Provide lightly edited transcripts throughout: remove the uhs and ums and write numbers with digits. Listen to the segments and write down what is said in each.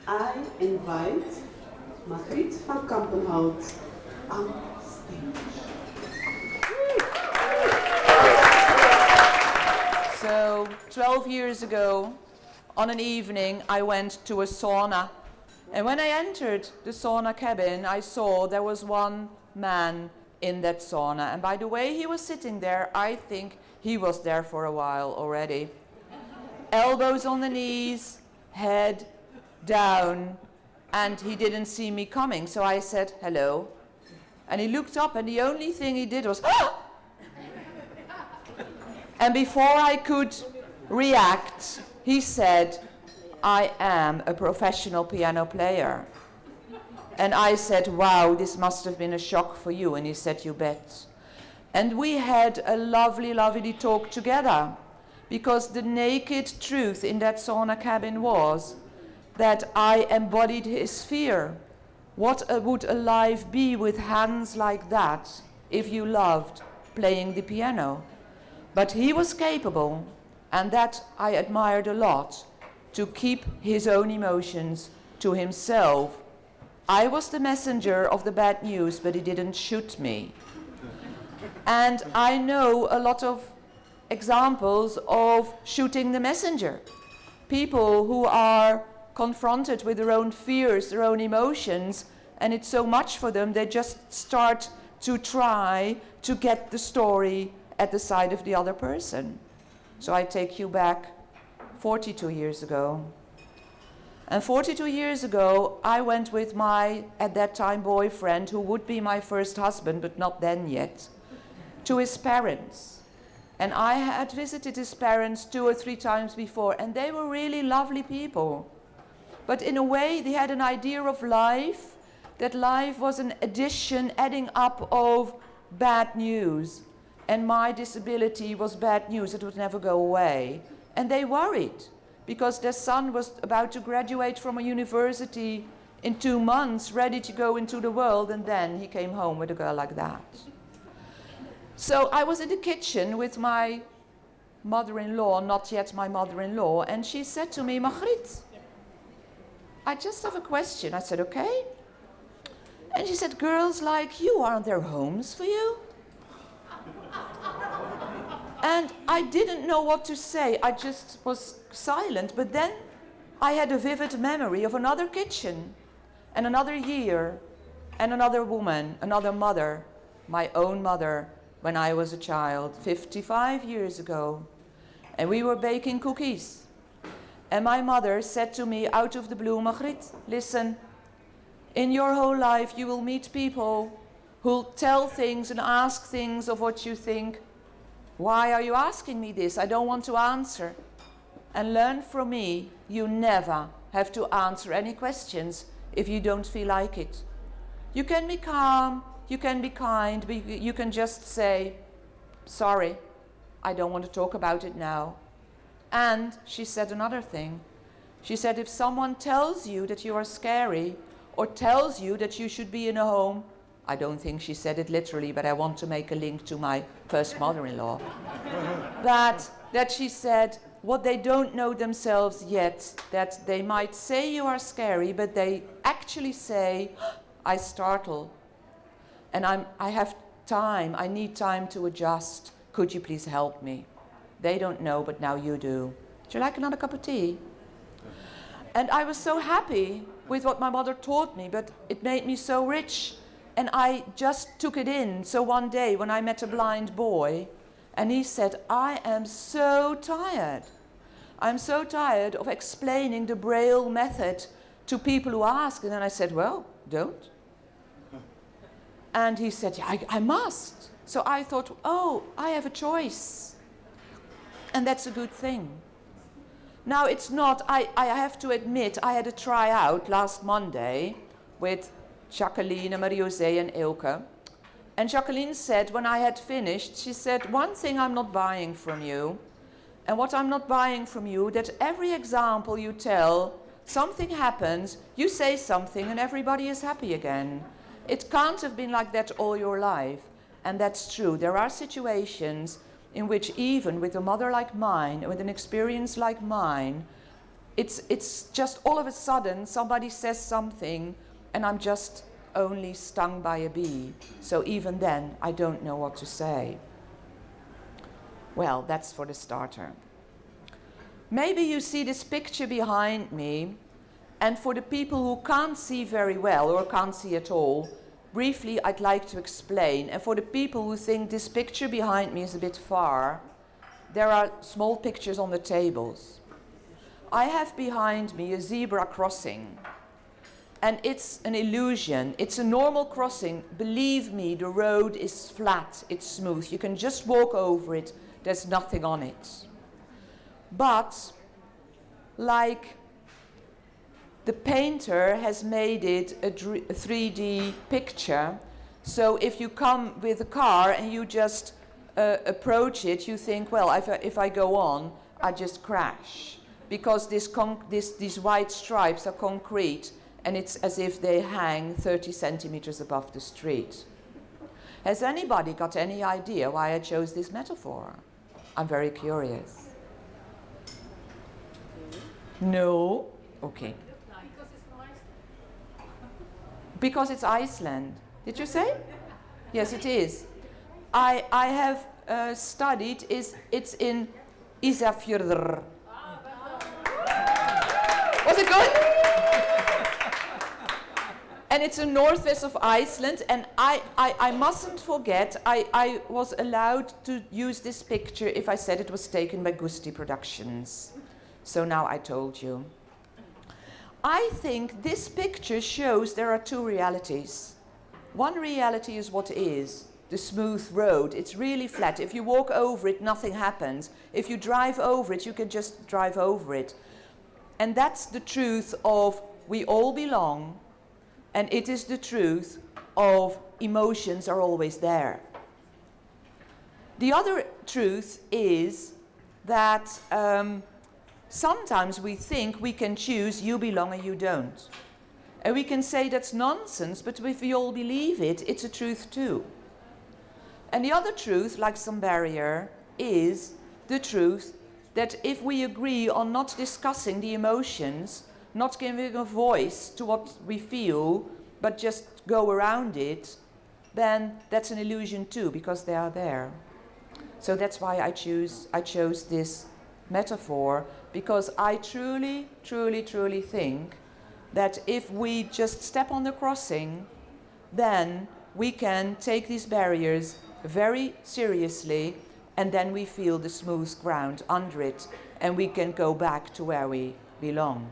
I invite Margriet van Kampenhout on stage. So, 12 years ago, on an evening, I went to a sauna. And when I entered the sauna cabin, I saw there was one man in that sauna. And by the way he was sitting there, I think he was there for a while already. Elbows on the knees, head down, and he didn't see me coming. So I said, hello. And he looked up, and the only thing he did was, ah! And before I could react, he said, I am a professional piano player. And I said, wow, this must have been a shock for you. And he said, you bet. And we had a lovely, lovely talk together, because the naked truth in that sauna cabin was that I embodied his fear. What would a life be with hands like that if you loved playing the piano? But he was capable, and that I admired a lot, to keep his own emotions to himself. I was the messenger of the bad news, but he didn't shoot me. And I know a lot of examples of shooting the messenger. People who are confronted with their own fears, their own emotions, and it's so much for them, they just start to try to get the story at the side of the other person. So I take you back 42 years ago. And 42 years ago, I went with my, at that time, boyfriend, who would be my first husband, but not then yet, to his parents. And I had visited his parents 2 or 3 times before, and they were really lovely people. But in a way, they had an idea of life, that life was an addition, adding up of bad news. And my disability was bad news, it would never go away. And they worried, because their son was about to graduate from a university in 2 months, ready to go into the world, and then he came home with a girl like that. So I was in the kitchen with my mother-in-law, not yet my mother-in-law, and she said to me, Margriet, I just have a question. I said, okay. And she said, girls like you, aren't there homes for you? And I didn't know what to say. I just was silent. But then I had a vivid memory of another kitchen, and another year, and another woman, another mother, my own mother, when I was a child, 55 years ago. And we were baking cookies. And my mother said to me out of the blue, Margriet, listen, in your whole life you will meet people who'll tell things and ask things of what you think. Why are you asking me this? I don't want to answer. And learn from me, you never have to answer any questions if you don't feel like it. You can be calm, you can be kind, but you can just say, sorry, I don't want to talk about it now. And she said another thing. She said, if someone tells you that you are scary, or tells you that you should be in a home, I don't think she said it literally, but I want to make a link to my first mother-in-law. that she said, what they don't know themselves yet, that they might say you are scary, but they actually say, I startle. And I have time, I need time to adjust. Could you please help me? They don't know, but now you do. Would you like another cup of tea? And I was so happy with what my mother taught me, but it made me so rich. And I just took it in. So one day when I met a blind boy, and he said, I am so tired. I'm so tired of explaining the Braille method to people who ask. And then I said, well, don't. And he said, yeah, I must. So I thought, oh, I have a choice. And that's a good thing. Now it's not, I have to admit, I had a tryout last Monday with Jacqueline, Marie-José and Ilke. And Jacqueline said, when I had finished, she said, one thing I'm not buying from you, and what I'm not buying from you, that every example you tell, something happens, you say something, and everybody is happy again. It can't have been like that all your life. And that's true. There are situations in which even with a mother like mine, with an experience like mine, It's just all of a sudden somebody says something and I'm just only stung by a bee. So even then, I don't know what to say. Well, that's for the starter. Maybe you see this picture behind me, and for the people who can't see very well or can't see at all, briefly I'd like to explain. And for the people who think this picture behind me is a bit far, there are small pictures on the tables. I have behind me a zebra crossing. And it's an illusion. It's a normal crossing. Believe me, the road is flat, it's smooth. You can just walk over it. There's nothing on it. But, like the painter has made it a 3D picture, so if you come with a car and you just approach it, you think, well, if I go on, I just crash. Because these white stripes are concrete, and it's as if they hang 30 centimeters above the street. Has anybody got any idea why I chose this metaphor? I'm very curious. No? Okay. Because it's Iceland. Did you say? Yes, it is. I have studied, it's in Ísafjörður. Was it good? And it's in northwest of Iceland, and I mustn't forget, I was allowed to use this picture if I said it was taken by Gusti Productions. So now I told you. I think this picture shows there are two realities. One reality is what is, the smooth road. It's really flat. If you walk over it, nothing happens. If you drive over it, you can just drive over it. And that's the truth of we all belong, and it is the truth of emotions are always there. The other truth is that sometimes we think we can choose you belong and you don't. And we can say that's nonsense, but if we all believe it, it's a truth too. And the other truth, like some barrier, is the truth that if we agree on not discussing the emotions, not giving a voice to what we feel, but just go around it, then that's an illusion too, because they are there. So that's why I chose this metaphor, because I truly, truly, truly think that if we just step on the crossing, then we can take these barriers very seriously, and then we feel the smooth ground under it, and we can go back to where we belong.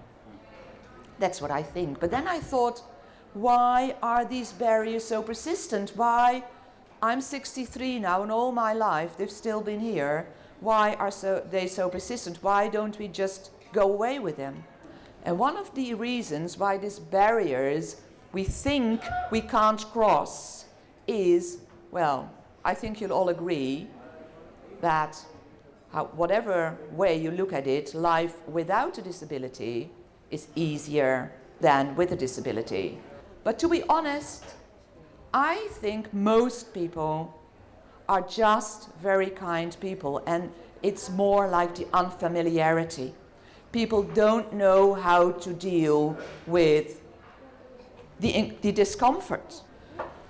That's what I think. But then I thought, why are these barriers so persistent? Why? I'm 63 now, and all my life they've still been here. Why are they so persistent? Why don't we just go away with them? And one of the reasons why these barriers we think we can't cross is, well, I think you'll all agree that whatever way you look at it, life without a disability is easier than with a disability. But to be honest, I think most people are just very kind people, and it's more like the unfamiliarity. People don't know how to deal with the discomfort.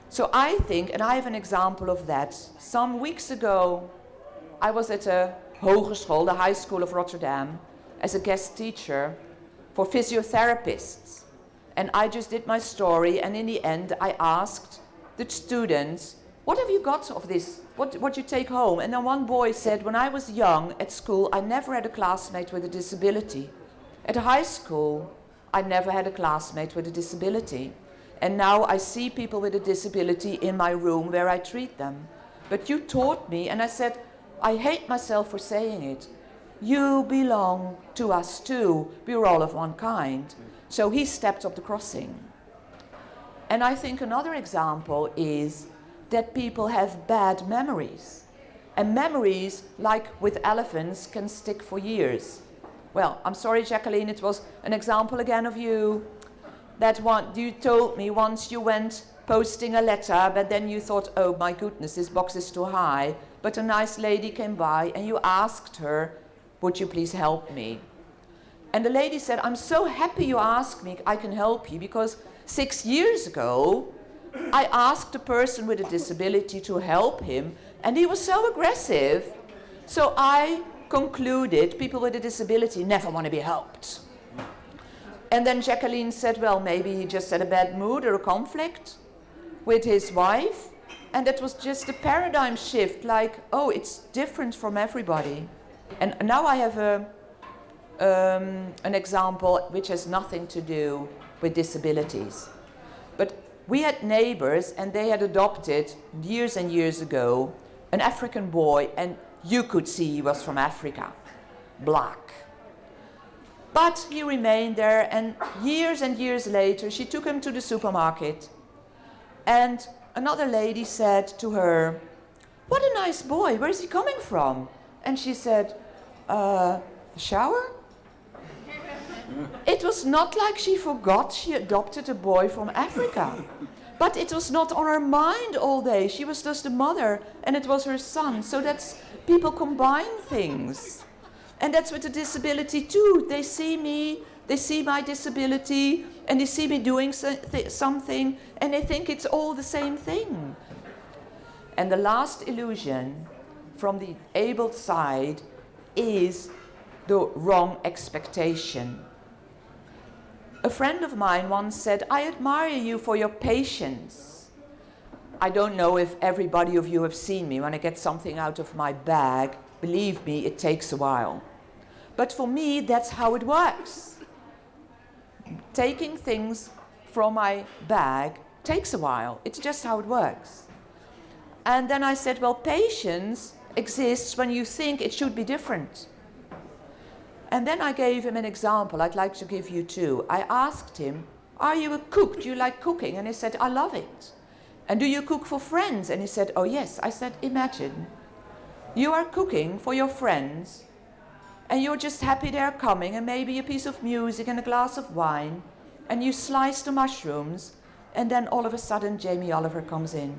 So I think, and I have an example of that. Some weeks ago, I was at a hogeschool, the High School of Rotterdam, as a guest teacher for physiotherapists. And I just did my story, and in the end, I asked the students, what have you got of this? What you take home? And then one boy said, when I was young at school, I never had a classmate with a disability. At high school, I never had a classmate with a disability. And now I see people with a disability in my room where I treat them. But you taught me, and I said, I hate myself for saying it. You belong to us too. We're all of one kind. So he stepped up the crossing. And I think another example is that people have bad memories. And memories, like with elephants, can stick for years. Well, I'm sorry, Jacqueline, it was an example again of you. That one, you told me once you went posting a letter, but then you thought, oh my goodness, this box is too high. But a nice lady came by and you asked her, would you please help me? And the lady said, I'm so happy you asked me, I can help you, because 6 years ago, I asked a person with a disability to help him, and he was so aggressive. So I concluded people with a disability never want to be helped. And then Jacqueline said, well, maybe he just had a bad mood or a conflict with his wife. And that was just a paradigm shift, like, oh, it's different from everybody. And now I have an example which has nothing to do with disabilities. But we had neighbors, and they had adopted years and years ago an African boy, and you could see he was from Africa, black. But he remained there, and years later, she took him to the supermarket, and another lady said to her, what a nice boy, where is he coming from? And she said, the shower? It was not like she forgot she adopted a boy from Africa. But it was not on her mind all day. She was just a mother, and it was her son. So that's, people combine things. And that's with a disability too. They see me, they see my disability, and they see me doing something, and they think it's all the same thing. And the last illusion from the abled side is the wrong expectation. A friend of mine once said, I admire you for your patience. I don't know if everybody of you have seen me when I get something out of my bag. Believe me, it takes a while. But for me, that's how it works. Taking things from my bag takes a while. It's just how it works. And then I said, well, patience exists when you think it should be different. And then I gave him an example. I'd like to give you two. I asked him, are you a cook? Do you like cooking? And he said, I love it. And do you cook for friends? And he said, oh yes. I said, imagine, you are cooking for your friends, and you're just happy they're coming, and maybe a piece of music and a glass of wine, and you slice the mushrooms, and then all of a sudden Jamie Oliver comes in.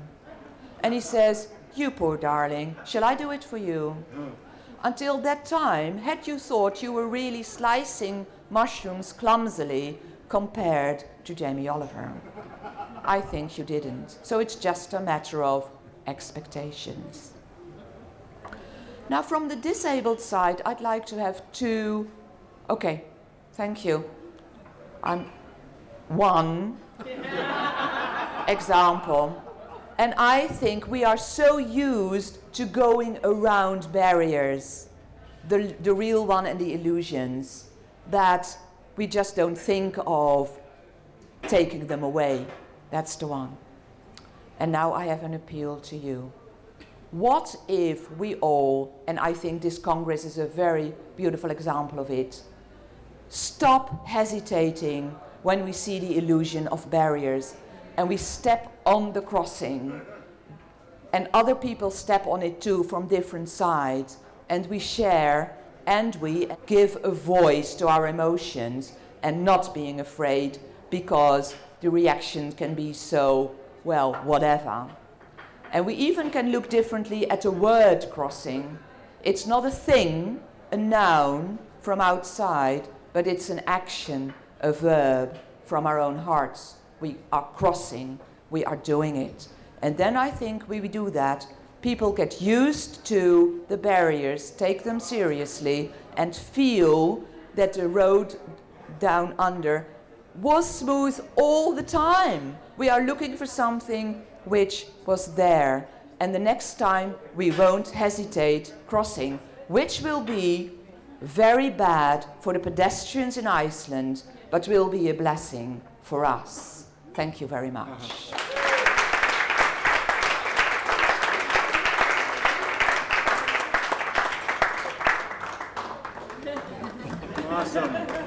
And he says, you poor darling, shall I do it for you? Until that time, had you thought you were really slicing mushrooms clumsily compared to Jamie Oliver? I think you didn't. So it's just a matter of expectations. Now, from the disabled side, I'd like to have two. Okay, thank you. One example. And I think we are so used to going around barriers, the real one and the illusions, that we just don't think of taking them away. That's the one. And now I have an appeal to you. What if we all, and I think this Congress is a very beautiful example of it, stop hesitating when we see the illusion of barriers, and we step on the crossing, and other people step on it too from different sides, and we share, and we give a voice to our emotions, and not being afraid because the reaction can be so, well, whatever. And we even can look differently at a word crossing. It's not a thing, a noun from outside, but it's an action, a verb from our own hearts. We are crossing, we are doing it. And then I think we do that. People get used to the barriers, take them seriously, and feel that the road down under was smooth all the time. We are looking for something which was there. And the next time we won't hesitate crossing, which will be very bad for the pedestrians in Iceland, but will be a blessing for us. Thank you very much. Awesome.